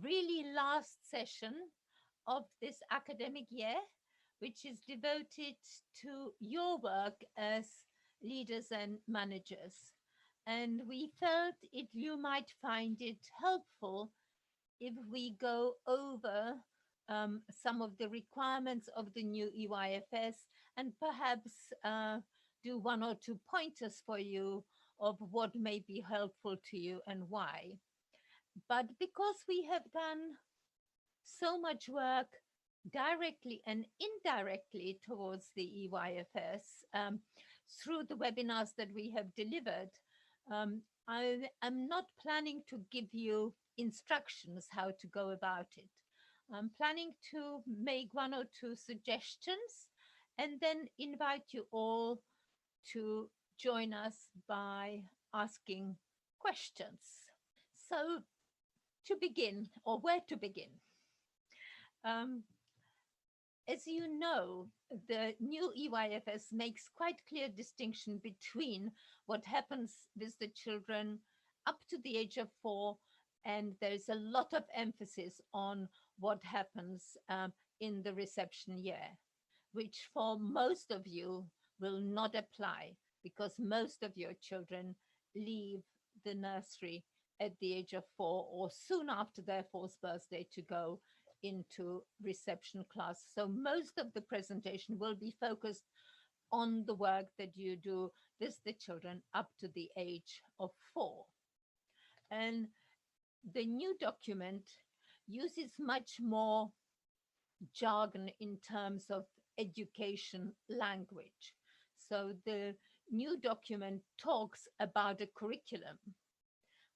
really last session of this academic year, which is devoted to your work as leaders and managers. And we felt it you might find it helpful if we go over some of the requirements of the new EYFS and perhaps do one or two pointers for you of what may be helpful to you and why. But because we have done so much work directly and indirectly towards the EYFS through the webinars that we have delivered, I am not planning to give you instructions how to go about it. I'm planning to make one or two suggestions and then invite you all to join us by asking questions. So, to begin, or where to begin? Um, as you know, the new EYFS makes quite clear distinction between what happens with the children up to the age of 4, and there's a lot of emphasis on what happens in the reception year, which for most of you will not apply because most of your children leave the nursery at the age of 4 or soon after their fourth birthday to go into reception class. So most of the presentation will be focused on the work that you do with the children up to the age of 4. And the new document uses much more jargon in terms of education language. So the new document talks about a curriculum,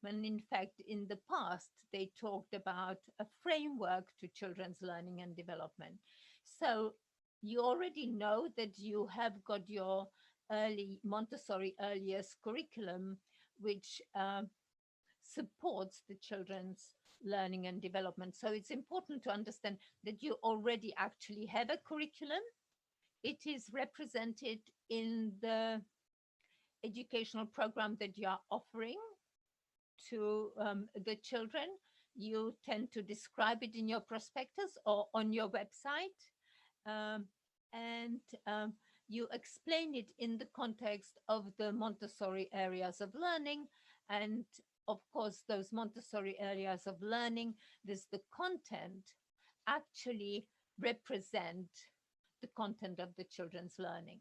when in fact in the past they talked about a framework to children's learning and development. So you already know that you have got your early Montessori early years curriculum, which supports the children's learning and development. So it's important to understand that you already actually have a curriculum. It is represented in the educational program that you are offering to the children. You tend to describe it in your prospectus or on your website. And you explain it in the context of the Montessori areas of learning. And of course, those Montessori areas of learning, this the content actually represent the content of the children's learning.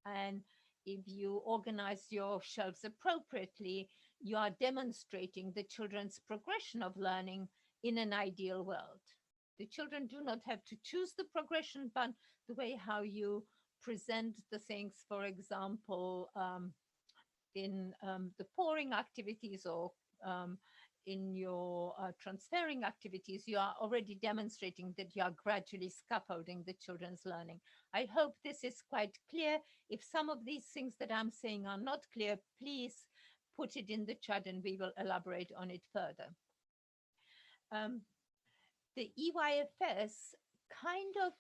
And if you organize your shelves appropriately, you are demonstrating the children's progression of learning in an ideal world. The children do not have to choose the progression, but the way how you present the things, for example, in the pouring activities or in your transferring activities, you are already demonstrating that you are gradually scaffolding the children's learning. I hope this is quite clear. If some of these things that I'm saying are not clear, please put it in the chat and we will elaborate on it further. The EYFS kind of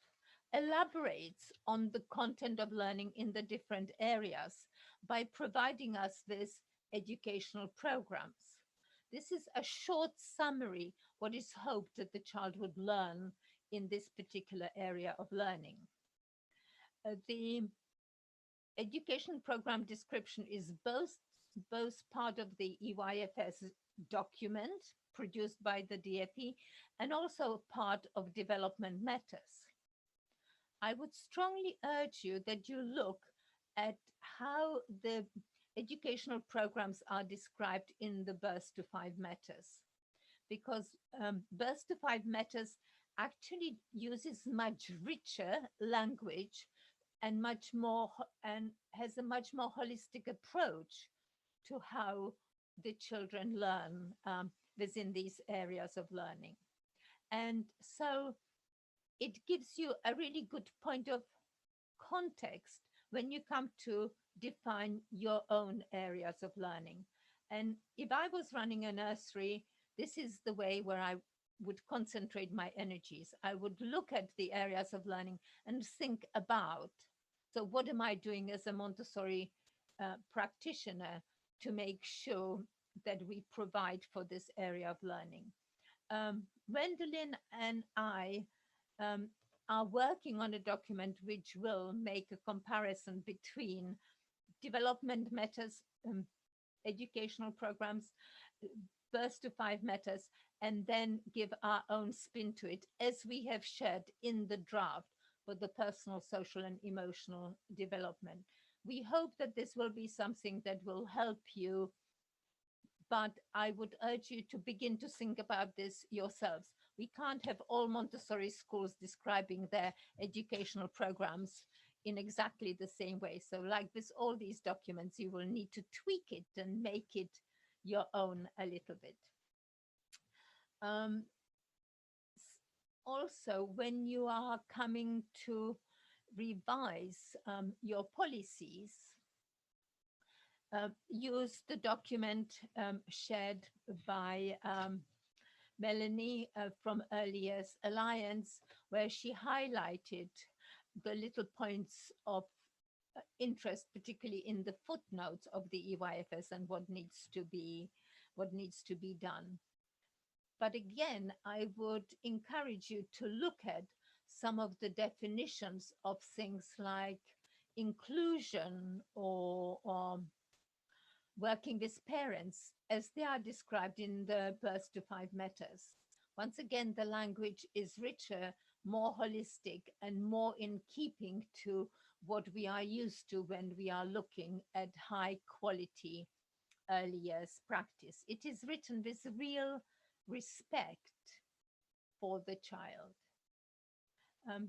elaborates on the content of learning in the different areas by providing us with educational programs. This is a short summary, what is hoped that the child would learn in this particular area of learning. The education program description is both part of the EYFS document produced by the DFE and also part of development matters. I would strongly urge you that you look at how the educational programs are described in the Birth to 5 Matters, because Birth to 5 Matters actually uses much richer language and much more and has a much more holistic approach to how the children learn within these areas of learning. And so it gives you a really good point of context when you come to define your own areas of learning. And if I was running a nursery, this is the way where I would concentrate my energies. I would look at the areas of learning and think about, so what am I doing as a Montessori practitioner to make sure that we provide for this area of learning? Gwendolyn and I um, are working on a document which will make a comparison between development matters, educational programs, first to five matters, and then give our own spin to it, as we have shared in the draft for the personal, social, and emotional development. We hope that this will be something that will help you, but I would urge you to begin to think about this yourselves. We can't have all Montessori schools describing their educational programs in exactly the same way. So, like with all these documents, you will need to tweak it and make it your own a little bit. Um, Also, when you are coming to revise your policies, use the document shared by Melanie from Early Years Alliance, where she highlighted the little points of interest, particularly in the footnotes of the EYFS and what needs to be done. But again, I would encourage you to look at some of the definitions of things like inclusion or working with parents as they are described in the Birth to Five Matters. Once again, the language is richer, more holistic, and more in keeping to what we are used to when we are looking at high quality early years practice. It is written with real respect for the child. Um,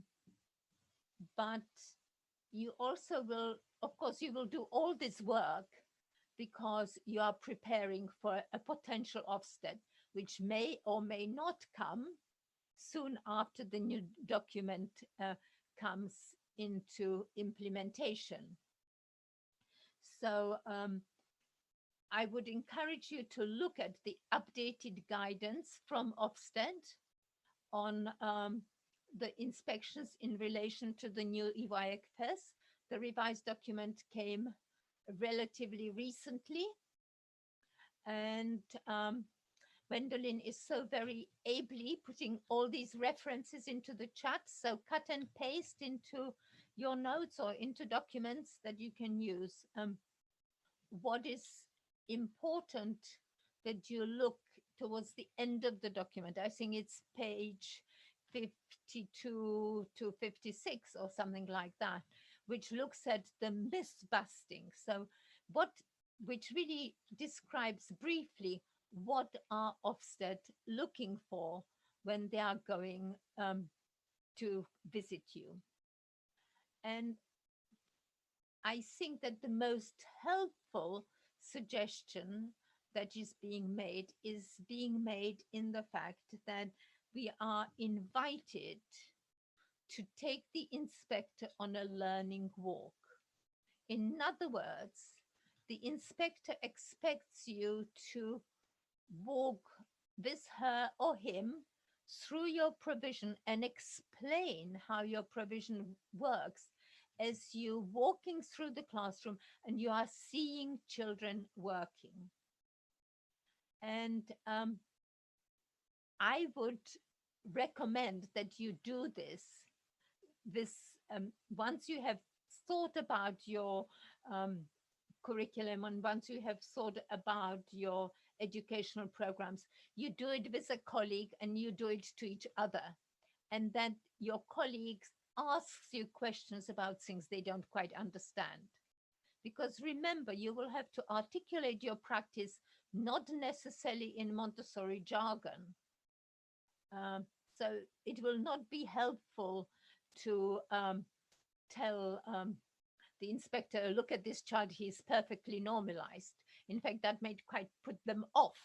but you also will, of course, you will do all this work because you are preparing for a potential Ofsted, which may or may not come soon after the new document comes into implementation. So I would encourage you to look at the updated guidance from Ofsted on the inspections in relation to the new EYFS. The revised document came relatively recently, and Gwendolyn is so very ably putting all these references into the chat. So cut and paste into your notes or into documents that you can use. What is important that you look towards the end of the document. I think it's page 52 to 56 or something like that, which looks at the myth busting. So what, which really describes briefly what are Ofsted looking for when they are going to visit you. And I think that the most helpful suggestion that is being made in the fact that we are invited to take the inspector on a learning walk. In other words, the inspector expects you to walk with her or him through your provision and explain how your provision works as you walking through the classroom and you are seeing children working. And I would recommend that you do this once you have thought about your curriculum and once you have thought about your educational programs, you do it with a colleague and you do it to each other. And then your colleagues asks you questions about things they don't quite understand. Because remember, you will have to articulate your practice not necessarily in Montessori jargon. So it will not be helpful to tell the inspector, look at this child, he's perfectly normalized. In fact, that may quite put them off.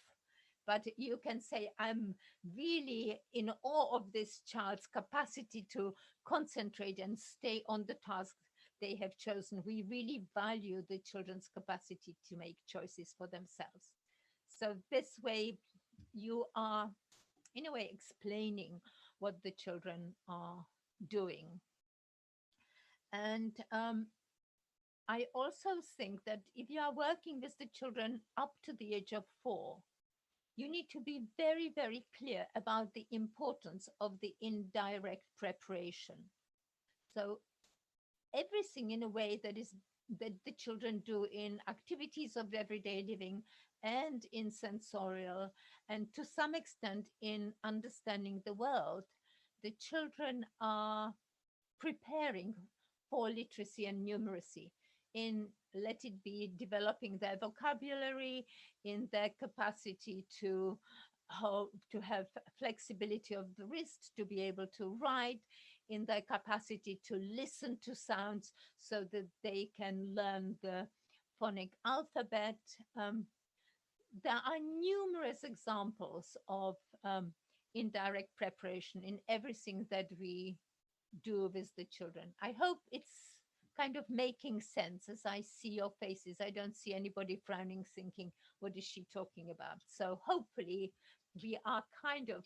But you can say, I'm really in awe of this child's capacity to concentrate and stay on the task they have chosen. We really value the children's capacity to make choices for themselves. So this way, you are, in a way, explaining what the children are doing. And I also think that if you are working with the children up to the age of 4, you need to be very, very clear about the importance of the indirect preparation. So everything in a way that is that the children do in activities of everyday living and in sensorial and to some extent in understanding the world, the children are preparing for literacy and numeracy in, let it be, developing their vocabulary, in their capacity to how to have flexibility of the wrist to be able to write, in their capacity to listen to sounds so that they can learn the phonic alphabet. um, there are numerous examples of indirect preparation in everything that we do with the children. I hope it's kind of making sense as I see your faces. I don't see anybody frowning, thinking, what is she talking about? So hopefully we are kind of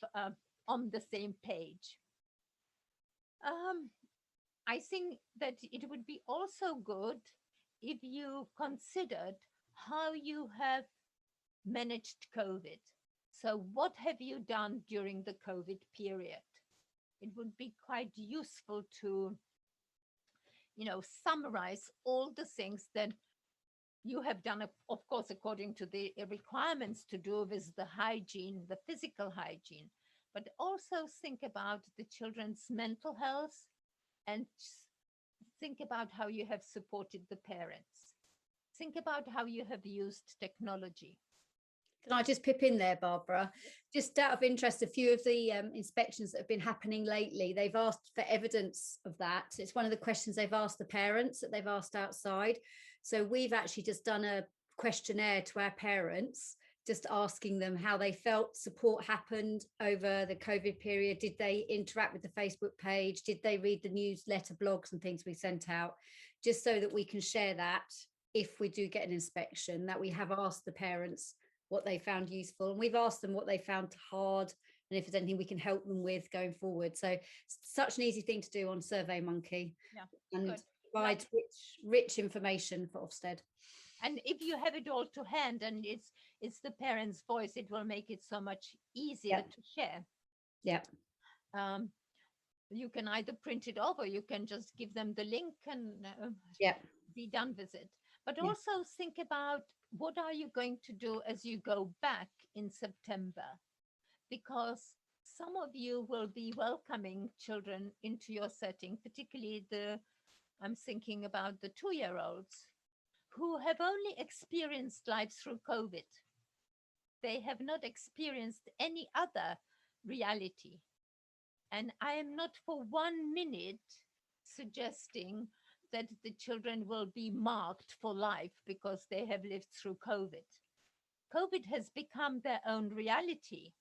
on the same page. Um, I think that it would be also good if you considered how you have managed COVID. So, what have you done during the COVID period? It would be quite useful to, summarize all the things that you have done, of course, according to the requirements to do with the hygiene, the physical hygiene, but also think about the children's mental health and think about how you have supported the parents. Think about how you have used technology. Can I just pip in there, Barbara? Just out of interest, a few of the inspections that have been happening lately, they've asked for evidence of that. It's one of the questions they've asked the parents, that they've asked outside. So we've actually just done a questionnaire to our parents, just asking them how they felt support happened over the COVID period. Did they interact with the Facebook page? Did they read the newsletter, blogs and things we sent out? Just so that we can share that if we do get an inspection, that we have asked the parents what they found useful, and we've asked them what they found hard and if there's anything we can help them with going forward. So such an easy thing to do on SurveyMonkey, and good. provide rich information for Ofsted. And if you have it all to hand and it's the parents' voice, it will make it so much easier to share. Yeah. You can either print it off or you can just give them the link and be done with it. But also think about, what are you going to do as you go back in September? Because some of you will be welcoming children into your setting, particularly I'm thinking about the 2-year-olds who have only experienced life through COVID. They have not experienced any other reality. And I am not for 1 minute suggesting that the children will be marked for life because they have lived through COVID. COVID has become their own reality.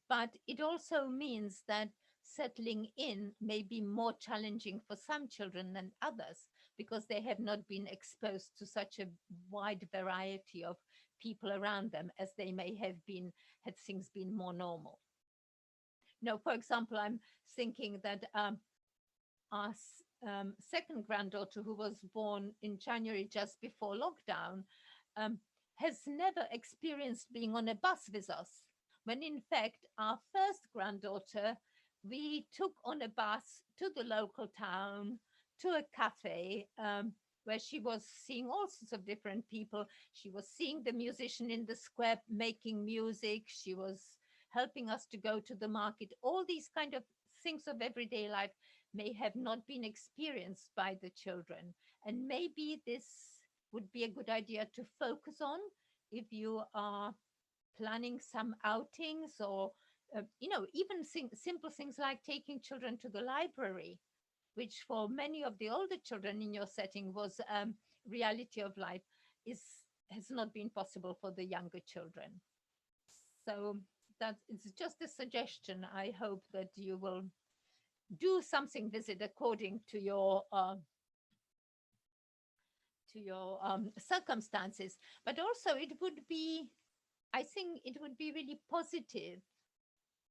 But it also means that settling in may be more challenging for some children than others because they have not been exposed to such a wide variety of people around them as they may have been had things been more normal. Now, for example, I'm thinking that our second granddaughter, who was born in January just before lockdown, has never experienced being on a bus with us. When in fact, our first granddaughter, we took on a bus to the local town, to a cafe, where she was seeing all sorts of different people. She was seeing the musician in the square making music. She was helping us to go to the market. All these kind of things of everyday life may have not been experienced by the children. And maybe this would be a good idea to focus on if you are planning some outings or, even simple things like taking children to the library, which for many of the older children in your setting was reality of life, has not been possible for the younger children. So that it's just a suggestion. I hope that you will do something with it according to your circumstances. But also I think it would be really positive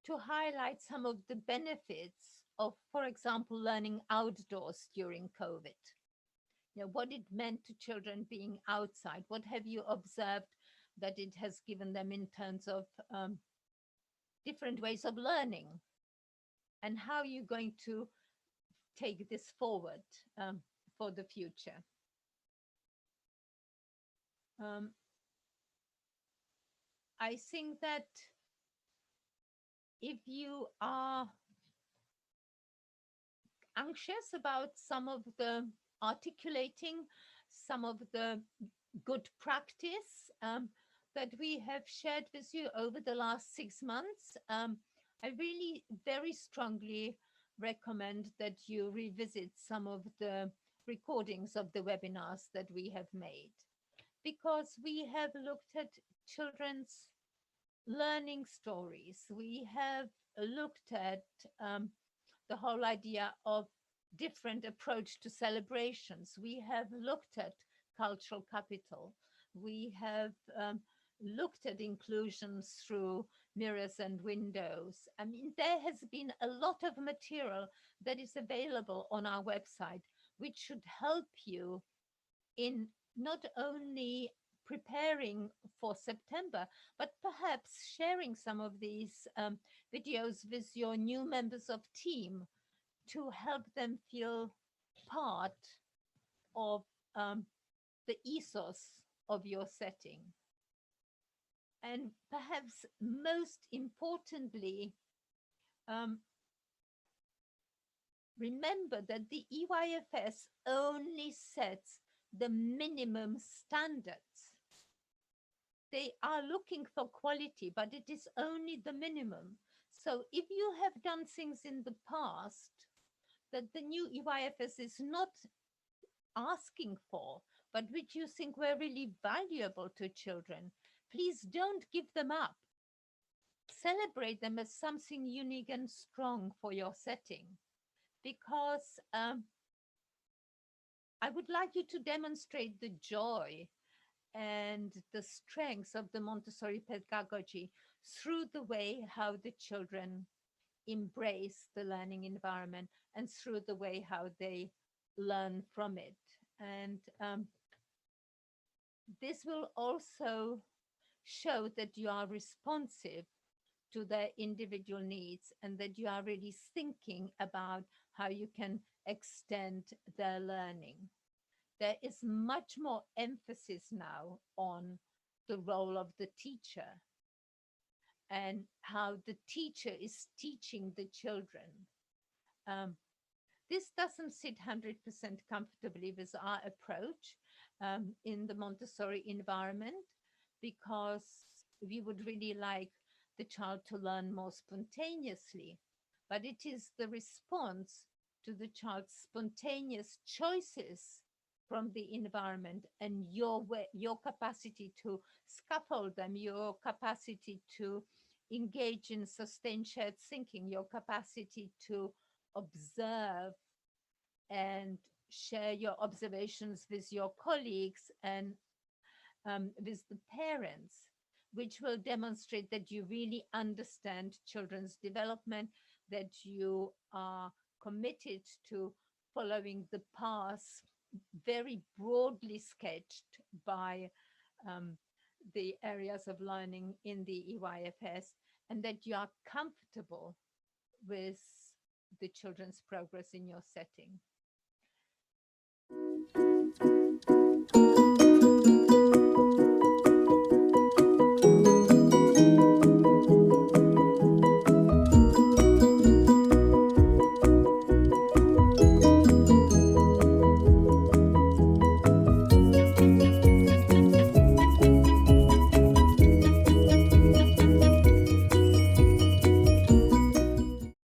to highlight some of the benefits of, for example, learning outdoors during COVID. What it meant to children being outside. What have you observed that it has given them in terms of different ways of learning, and how you're going to take this forward for the future. I think that if you are anxious about some of the articulating some of the good practice that we have shared with you over the last 6 months, I really very strongly recommend that you revisit some of the recordings of the webinars that we have made, because we have looked at children's learning stories. We have looked at the whole idea of different approach to celebrations. We have looked at cultural capital. We have looked at inclusions through mirrors and windows. I mean, there has been a lot of material that is available on our website, which should help you in not only preparing for September, but perhaps sharing some of these videos with your new members of team to help them feel part of the ethos of your setting. And perhaps most importantly, remember that the EYFS only sets the minimum standards. They are looking for quality, but it is only the minimum. So if you have done things in the past that the new EYFS is not asking for, but which you think were really valuable to children, please don't give them up. Celebrate them as something unique and strong for your setting, because I would like you to demonstrate the joy and the strengths of the Montessori pedagogy through the way how the children embrace the learning environment and through the way how they learn from it. And this will also show that you are responsive to their individual needs and that you are really thinking about how you can extend their learning. There is much more emphasis now on the role of the teacher and how the teacher is teaching the children. This doesn't sit 100% comfortably with our approach in the Montessori environment, because we would really like the child to learn more spontaneously, but it is the response to the child's spontaneous choices from the environment and your capacity to scaffold them, your capacity to engage in sustained shared thinking, your capacity to observe and share your observations with your colleagues and with the parents, which will demonstrate that you really understand children's development, that you are committed to following the path very broadly sketched by the areas of learning in the EYFS, and that you are comfortable with the children's progress in your setting.